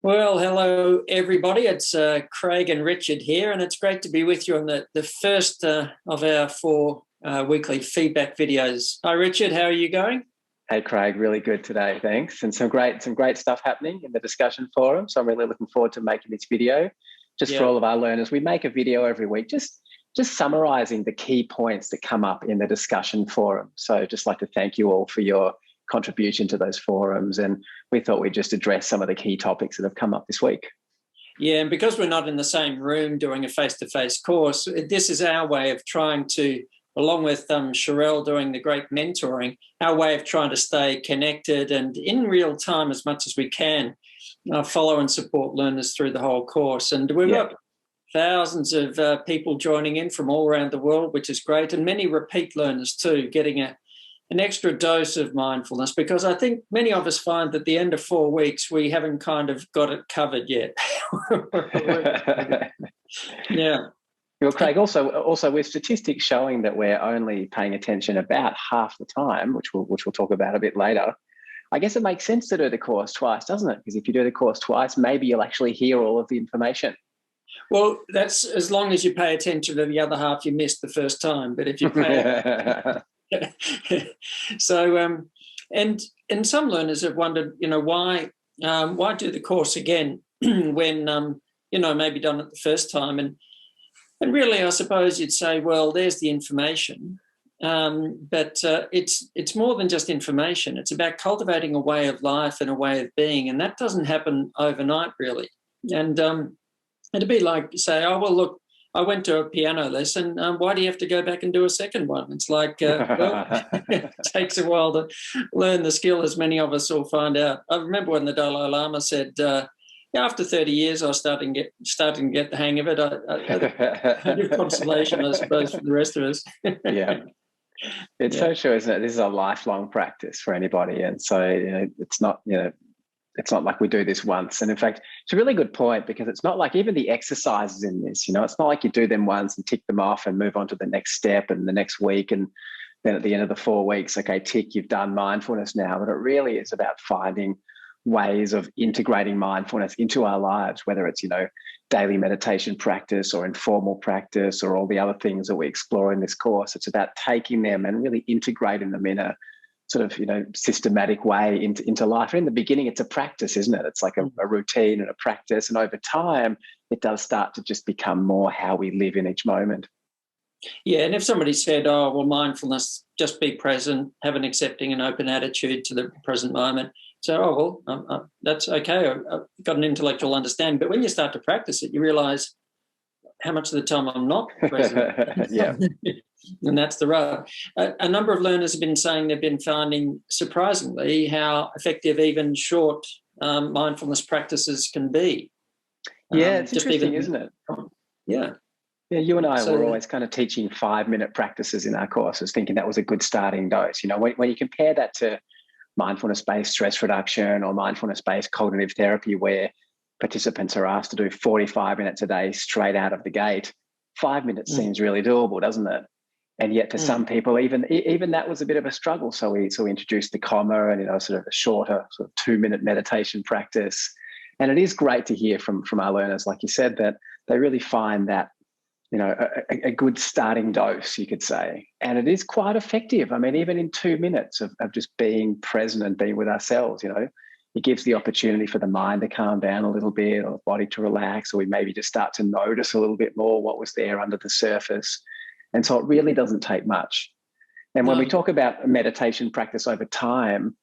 Well, hello, everybody. It's Craig and Richard here, and it's great to be with you on the first of our four weekly feedback videos. Hi, Richard. How are you going? Hey, Craig. Really good today, thanks. And some great stuff happening in the discussion forum. So I'm really looking forward to making this video. For all of our learners, we make a video every week, just summarising the key points that come up in the discussion forum. So just like to thank you all for your contribution to those forums, and we thought we'd just address some of the key topics that have come up this week. Yeah, and because we're not in the same room doing a face-to-face course, this is our way of trying to, along with Sherelle doing the great mentoring, our way of trying to stay connected and in real time as much as we can, follow and support learners through the whole course. And we've got thousands of people joining in from all around the world, which is great, and many repeat learners too, getting an extra dose of mindfulness, because I think many of us find that at the end of 4 weeks, we haven't kind of got it covered yet. Yeah. Well, Craig, also with statistics showing that we're only paying attention about half the time, which we'll talk about a bit later, I guess it makes sense to do the course twice, doesn't it? Because if you do the course twice, maybe you'll actually hear all of the information. Well, that's as long as you pay attention to the other half you missed the first time. But if you pay So, and some learners have wondered, why do the course again when, maybe done it the first time? And really, I suppose you'd say, well, there's the information, but it's more than just information. It's about cultivating a way of life and a way of being, and that doesn't happen overnight, really. And it'd be like, say, oh, well, look, I went to a piano lesson. Why do you have to go back and do a second one? It's like, it takes a while to learn the skill, as many of us will find out. I remember when the Dalai Lama said, after 30 years, I was starting to get the hang of it. I give consolation, I suppose, for the rest of us. It's so true, isn't it? This is a lifelong practice for anybody. And so, it's not like we do this once. And in fact, it's a really good point, because it's not like even the exercises in this, it's not like you do them once and tick them off and move on to the next step and the next week. And then at the end of the 4 weeks, okay, tick, you've done mindfulness now. But it really is about finding ways of integrating mindfulness into our lives, whether it's, daily meditation practice or informal practice or all the other things that we explore in this course. It's about taking them and really integrating them in a sort of, systematic way into life. And in the beginning, it's a practice, isn't it? It's like a routine and a practice. And over time, it does start to just become more how we live in each moment. Yeah, and if somebody said, oh, well, mindfulness, just be present, have an accepting and open attitude to the present moment. So, oh, well, that's okay. I've got an intellectual understanding. But when you start to practice it, you realise how much of the time I'm not present. Yeah. And that's the rub. A number of learners have been saying they've been finding, surprisingly, how effective even short mindfulness practices can be. Yeah, it's interesting, isn't it? Yeah. Yeah, you and I were always kind of teaching 5-minute practices in our courses, thinking that was a good starting dose. When you compare that to mindfulness-based stress reduction or mindfulness-based cognitive therapy, where participants are asked to do 45 minutes a day straight out of the gate, 5 minutes seems really doable, doesn't it? And yet for some people, even that was a bit of a struggle. So we introduced the comma and, sort of a shorter sort of 2-minute meditation practice. And it is great to hear from our learners, like you said, that they really find that, a good starting dose, you could say. And it is quite effective. I mean, even in 2 minutes of just being present and being with ourselves, it gives the opportunity for the mind to calm down a little bit, or the body to relax, or we maybe just start to notice a little bit more what was there under the surface. And so it really doesn't take much. And when we talk about meditation practice over time,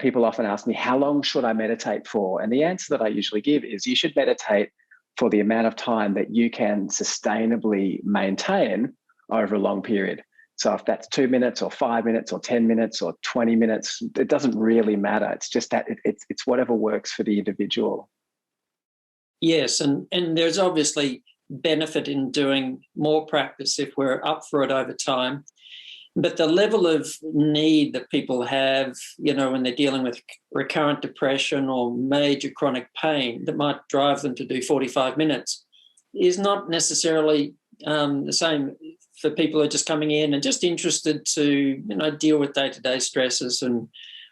people often ask me, how long should I meditate for? And the answer that I usually give is you should meditate for the amount of time that you can sustainably maintain over a long period. So if that's 2 minutes or 5 minutes or 10 minutes or 20 minutes, it doesn't really matter. It's just that it's whatever works for the individual. Yes, and there's obviously benefit in doing more practice if we're up for it over time. But the level of need that people have, when they're dealing with recurrent depression or major chronic pain that might drive them to do 45 minutes is not necessarily the same for people who are just coming in and just interested to, deal with day-to-day stresses and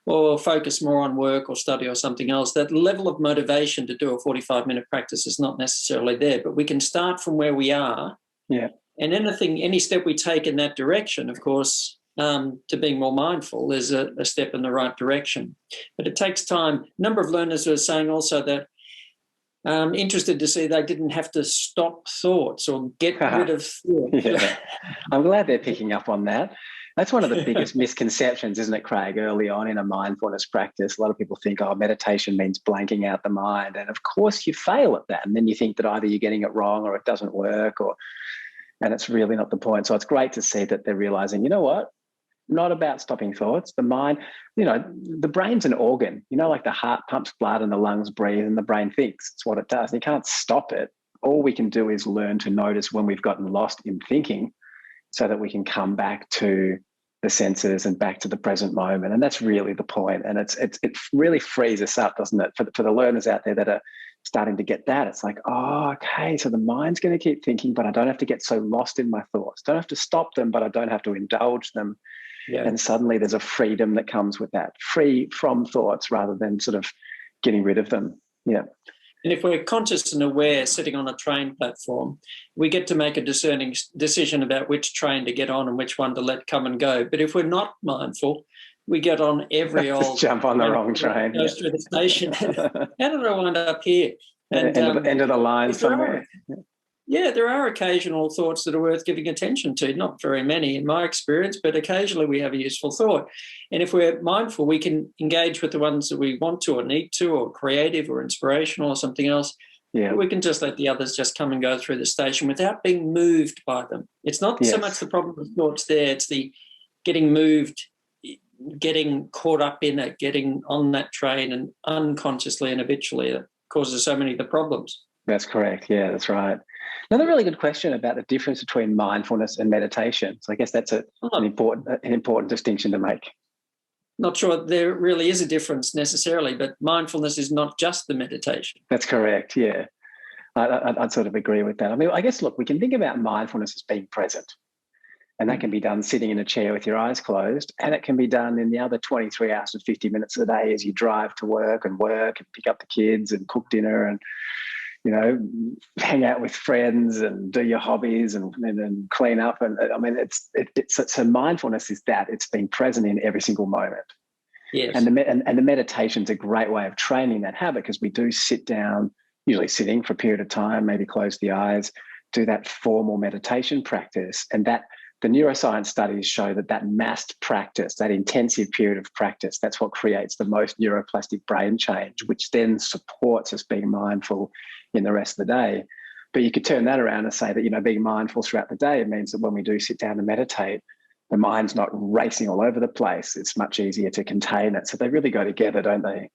or focus more on work or study or something else, that level of motivation to do a 45-minute practice is not necessarily there. But we can start from where we are. Yeah. And any step we take in that direction, of course, to being more mindful is a step in the right direction. But it takes time. A number of learners were saying also that interested to see they didn't have to stop thoughts or get rid of thoughts. Yeah. I'm glad they're picking up on that. That's one of the biggest misconceptions, isn't it, Craig? Early on in a mindfulness practice, a lot of people think, oh, meditation means blanking out the mind. And of course you fail at that. And then you think that either you're getting it wrong or it doesn't work, and it's really not the point. So it's great to see that they're realizing, you know what? Not about stopping thoughts. The mind, the brain's an organ, like the heart pumps blood and the lungs breathe and the brain thinks. It's what it does. You can't stop it. All we can do is learn to notice when we've gotten lost in thinking so that we can come back to the senses and back to the present moment. And that's really the point. And it really frees us up, doesn't it? For the learners out there that are starting to get that, it's like, oh, okay, so the mind's going to keep thinking, but I don't have to get so lost in my thoughts. Don't have to stop them, but I don't have to indulge them. Yeah. And suddenly there's a freedom that comes with that, free from thoughts rather than sort of getting rid of them. Yeah. And if we're conscious and aware sitting on a train platform, we get to make a discerning decision about which train to get on and which one to let come and go. But if we're not mindful, we get on every old... jump on the wrong train. Goes through the station. How did I wind up here? And end of the line somewhere. Yeah, there are occasional thoughts that are worth giving attention to. Not very many in my experience, but occasionally we have a useful thought. And if we're mindful, we can engage with the ones that we want to or need to, or creative or inspirational or something else. Yeah. We can just let the others just come and go through the station without being moved by them. It's not so much the problem with thoughts there, it's the getting moved, getting caught up in it, getting on that train and unconsciously and habitually that causes so many of the problems. That's correct. Yeah, that's right. Another really good question about the difference between mindfulness and meditation. So I guess that's an important distinction to make. Not sure there really is a difference necessarily, but mindfulness is not just the meditation. That's correct, yeah. I'd sort of agree with that. I mean, I guess, look, we can think about mindfulness as being present. And that can be done sitting in a chair with your eyes closed. And it can be done in the other 23 hours and 50 minutes a day as you drive to work and pick up the kids and cook dinner and, hang out with friends and do your hobbies and clean up. And I mean, so mindfulness is that it's being present in every single moment. Yes. And the meditation's a great way of training that habit, because we do sit down, usually sitting for a period of time, maybe close the eyes, do that formal meditation practice. And that the neuroscience studies show that massed practice, that intensive period of practice, that's what creates the most neuroplastic brain change, which then supports us being mindful in the rest of the day. But you could turn that around and say that, being mindful throughout the day, it means that when we do sit down and meditate, the mind's not racing all over the place. It's much easier to contain it. So they really go together, don't they?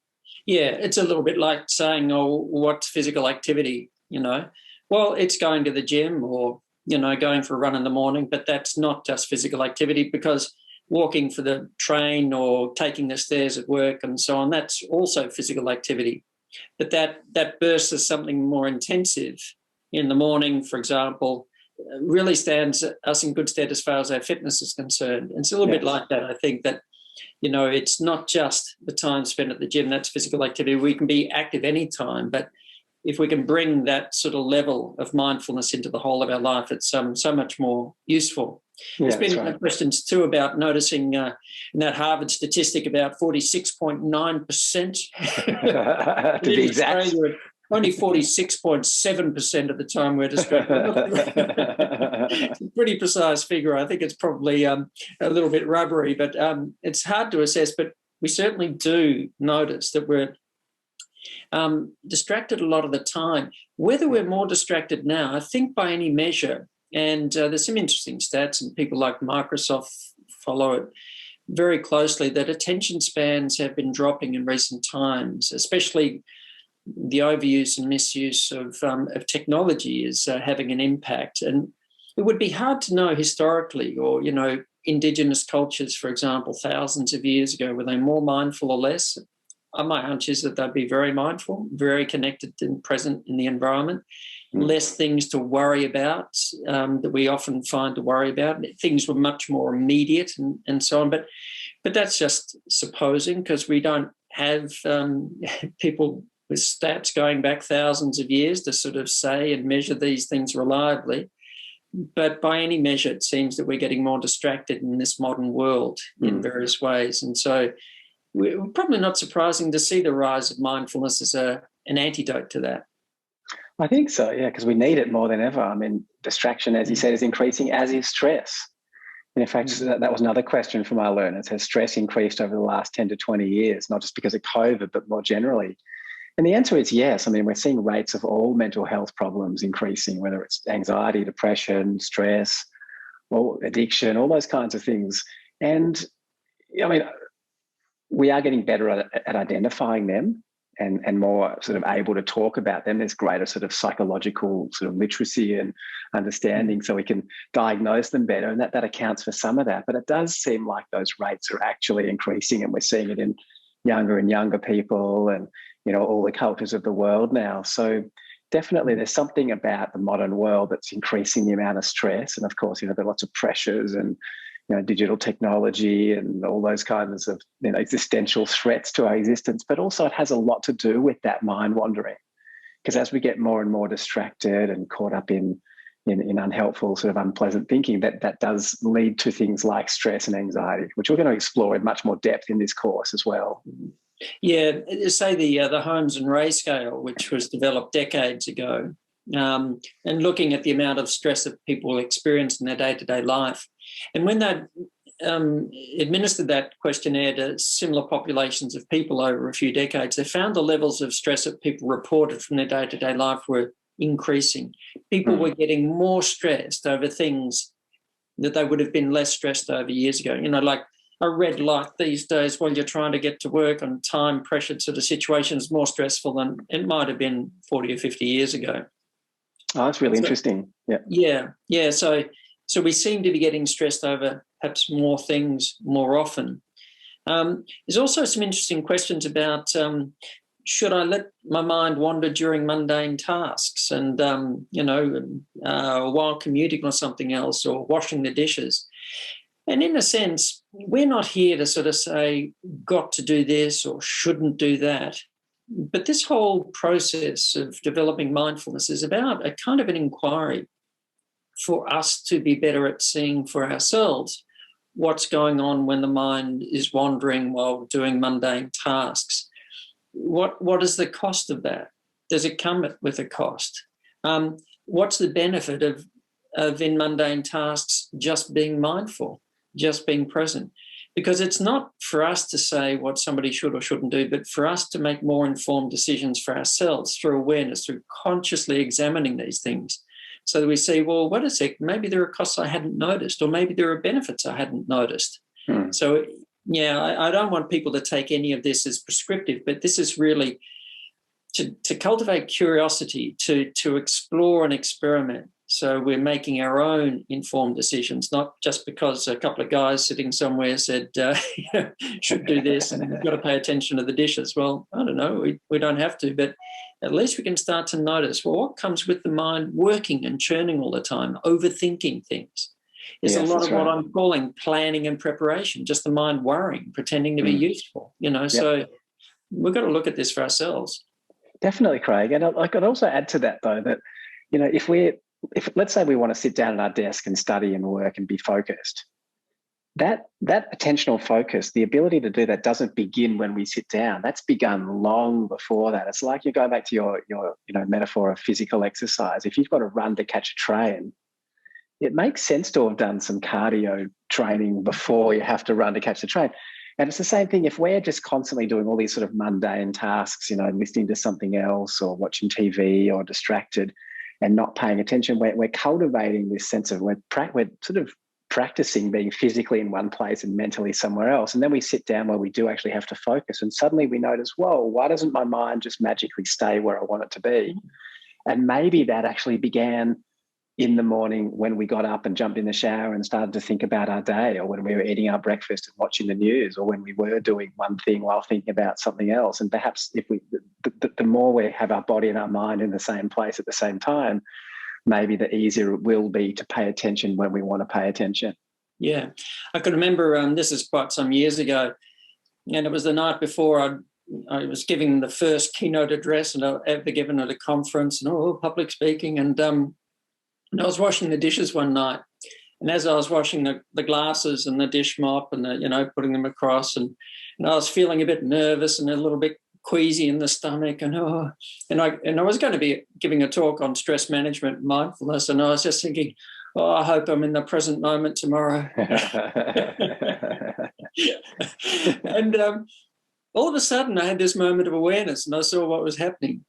Yeah, it's a little bit like saying, oh, what's physical activity, Well, it's going to the gym or, going for a run in the morning, but that's not just physical activity, because walking for the train or taking the stairs at work and so on, that's also physical activity. But that burst as something more intensive in the morning, for example, really stands us in good stead as far as our fitness is concerned. And it's a little bit like that. I think that, it's not just the time spent at the gym, that's physical activity. We can be active anytime, but if we can bring that sort of level of mindfulness into the whole of our life, it's so much more useful. Yeah, There's been questions too about noticing in that Harvard statistic about 46.9%. To be exact. Only 46.7% of the time we're distracted. It's a pretty precise figure. I think it's probably a little bit rubbery, but it's hard to assess. But we certainly do notice that we're distracted a lot of the time. Whether we're more distracted now, I think by any measure, and there's some interesting stats, and people like Microsoft follow it very closely, that attention spans have been dropping in recent times, especially the overuse and misuse of technology is having an impact. And it would be hard to know historically, or, Indigenous cultures, for example, thousands of years ago, were they more mindful or less? My hunch is that they'd be very mindful, very connected and present in the environment, less things to worry about that we often find to worry about. Things were much more immediate and so on. But But that's just supposing, because we don't have people with stats going back thousands of years to sort of say and measure these things reliably. But by any measure, it seems that we're getting more distracted in this modern world in various ways. And so we're probably not surprising to see the rise of mindfulness as an antidote to that. I think so, yeah, because we need it more than ever. I mean, distraction, as you said, is increasing, as is stress. And in fact, that was another question from our learners. Has stress increased over the last 10 to 20 years, not just because of COVID, but more generally? And the answer is yes. I mean, we're seeing rates of all mental health problems increasing, whether it's anxiety, depression, stress, or addiction, all those kinds of things. And I mean, we are getting better at identifying them and more sort of able to talk about them. There's greater sort of psychological sort of literacy and understanding, so we can diagnose them better, and that accounts for some of that. But it does seem like those rates are actually increasing, and we're seeing it in younger and younger people and, you know, all the cultures of the world now. So definitely there's something about the modern world that's increasing the amount of stress. And of course, you know, there are lots of pressures and, you know, digital technology and all those kinds of, you know, existential threats to our existence. But also it has a lot to do with that mind wandering, because as we get more and more distracted and caught up in unhelpful, sort of unpleasant thinking, that does lead to things like stress and anxiety, which we're going to explore in much more depth in this course as well. Yeah, say the Holmes and Ray scale, which was developed decades ago, and looking at the amount of stress that people experience in their day-to-day life. And when they administered that questionnaire to similar populations of people over a few decades, they found the levels of stress that people reported from their day-to-day life were increasing. People were getting more stressed over things that they would have been less stressed over years ago. You know, like a red light these days while you're trying to get to work on time pressured sort of situations, more stressful than it might have been 40 or 50 years ago. Oh, that's really interesting. Yeah. So we seem to be getting stressed over perhaps more things more often. There's also some interesting questions about should I let my mind wander during mundane tasks and, while commuting or something else, or washing the dishes. And in a sense, we're not here to sort of say, got to do this or shouldn't do that. But this whole process of developing mindfulness is about a kind of an inquiry for us to be better at seeing for ourselves what's going on when the mind is wandering while doing mundane tasks. What is the cost of that? Does it come with a cost? What's the benefit of in mundane tasks just being mindful, just being present? Because it's not for us to say what somebody should or shouldn't do, but for us to make more informed decisions for ourselves through awareness, through consciously examining these things. So that we say, well, wait a sec, maybe there are costs I hadn't noticed, or maybe there are benefits I hadn't noticed. So, yeah, I don't want people to take any of this as prescriptive, but this is really to cultivate curiosity, to explore and experiment. So we're making our own informed decisions, not just because a couple of guys sitting somewhere said, should do this and we've got to pay attention to the dishes. Well, I don't know, we don't have to, but at least we can start to notice, well, what comes with the mind working and churning all the time, overthinking things. Is a lot of what I'm calling planning and preparation, just the mind worrying, pretending to be useful, So we've got to look at this for ourselves. Definitely, Craig. And I could also add to that, though, that, if let's say we want to sit down at our desk and study and work and be focused, that attentional focus, the ability to do that doesn't begin when we sit down. That's begun long before that. It's like you go back to your metaphor of physical exercise. If you've got to run to catch a train, it makes sense to have done some cardio training before you have to run to catch the train. And it's the same thing if we're just constantly doing all these sort of mundane tasks, listening to something else or watching TV or distracted and not paying attention. We're cultivating this sense of we're sort of practicing being physically in one place and mentally somewhere else. And then we sit down where we do actually have to focus. And suddenly we notice, whoa, why doesn't my mind just magically stay where I want it to be? And maybe that actually began in the morning when we got up and jumped in the shower and started to think about our day, or when we were eating our breakfast and watching the news, or when we were doing one thing while thinking about something else. And perhaps if the more we have our body and our mind in the same place at the same time, maybe the easier it will be to pay attention when we want to pay attention. Yeah. I can remember, this is quite some years ago, and it was the night before I was giving the first keynote address and I'd ever given at a conference, and public speaking. And I was washing the dishes one night. And as I was washing the glasses and the dish mop and putting them across, and I was feeling a bit nervous and a little bit queasy in the stomach, and I was going to be giving a talk on stress management and mindfulness, and I was just thinking, I hope I'm in the present moment tomorrow. And all of a sudden I had this moment of awareness and I saw what was happening.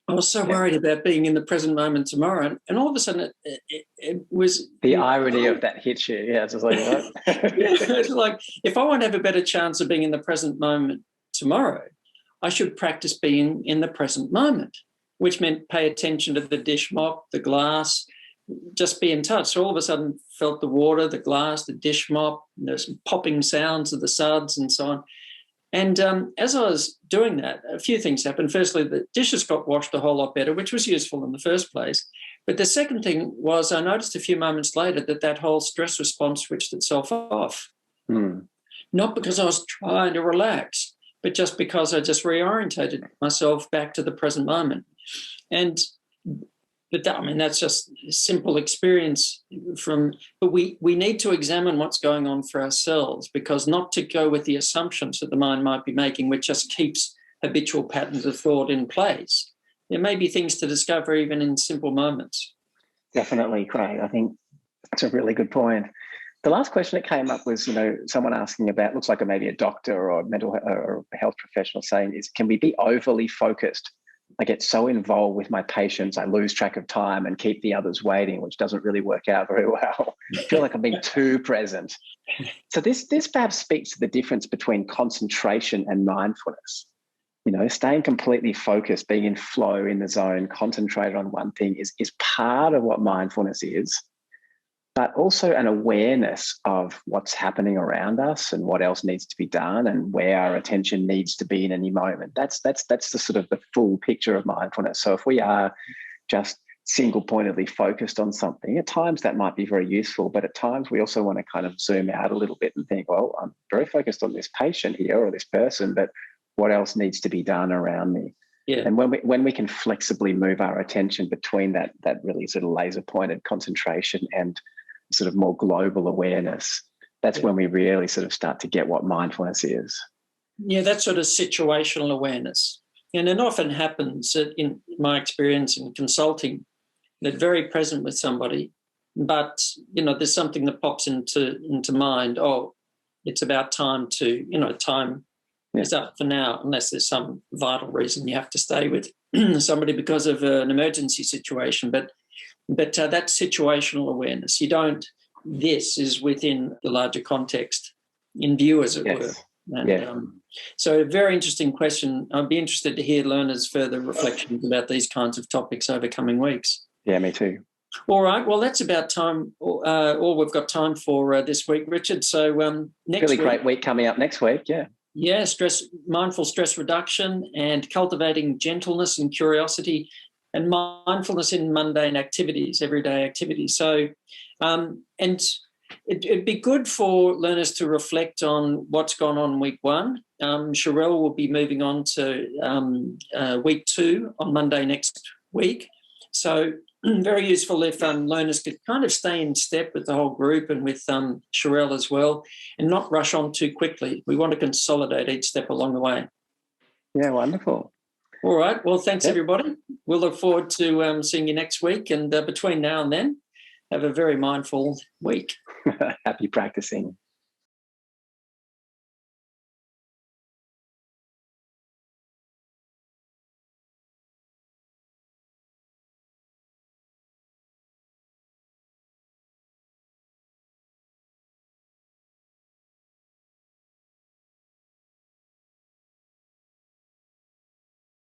I was so worried about being in the present moment tomorrow. And all of a sudden it was... The irony of that hits you. Yeah, it's just like, what? It's like, if I want to have a better chance of being in the present moment tomorrow, I should practice being in the present moment, which meant pay attention to the dish mop, the glass, just be in touch. So all of a sudden felt the water, the glass, the dish mop, there's some popping sounds of the suds and so on. And as I was doing that, a few things happened. Firstly, the dishes got washed a whole lot better, which was useful in the first place. But the second thing was I noticed a few moments later that whole stress response switched itself off. Not because I was trying to relax, but just because I just reorientated myself back to the present moment. But that's just a simple experience but we need to examine what's going on for ourselves, because not to go with the assumptions that the mind might be making, which just keeps habitual patterns of thought in place. There may be things to discover even in simple moments. Definitely, Craig. I think that's a really good point. The last question that came up was, someone asking about, looks like maybe a doctor or or a health professional saying is, can we be overly focused? I get so involved with my patients, I lose track of time and keep the others waiting, which doesn't really work out very well. I feel like I'm being too present. So this perhaps speaks to the difference between concentration and mindfulness. Staying completely focused, being in flow, in the zone, concentrated on one thing is part of what mindfulness is, but also an awareness of what's happening around us and what else needs to be done and where our attention needs to be in any moment. That's the sort of the full picture of mindfulness. So if we are just single-pointedly focused on something, at times that might be very useful, but at times we also want to kind of zoom out a little bit and think, well, I'm very focused on this patient here or this person, but what else needs to be done around me? Yeah. And when we can flexibly move our attention between that really sort of laser-pointed concentration and sort of more global awareness, that's when we really sort of start to get what mindfulness is. Yeah, that sort of situational awareness. And it often happens, in my experience in consulting, that very present with somebody, but, there's something that pops into mind. Oh, it's about time to, time is up for now, unless there's some vital reason you have to stay with somebody because of an emergency situation. But that situational awareness, this is within the larger context in view, as it were. And, so a very interesting question. I'd be interested to hear learners' further reflections about these kinds of topics over coming weeks. Yeah, me too. All right. Well, that's about time, all we've got time for this week, Richard. So next really great week coming up next week, yeah. Yeah, mindful stress reduction and cultivating gentleness and curiosity and mindfulness in mundane activities, everyday activities. So, and it'd be good for learners to reflect on what's gone on week one. Sherelle will be moving on to week 2 on Monday next week. So very useful if learners could kind of stay in step with the whole group and with Sherelle as well, and not rush on too quickly. We want to consolidate each step along the way. Yeah, wonderful. All right. Well, thanks, everybody. We'll look forward to seeing you next week. And between now and then, have a very mindful week. Happy practicing.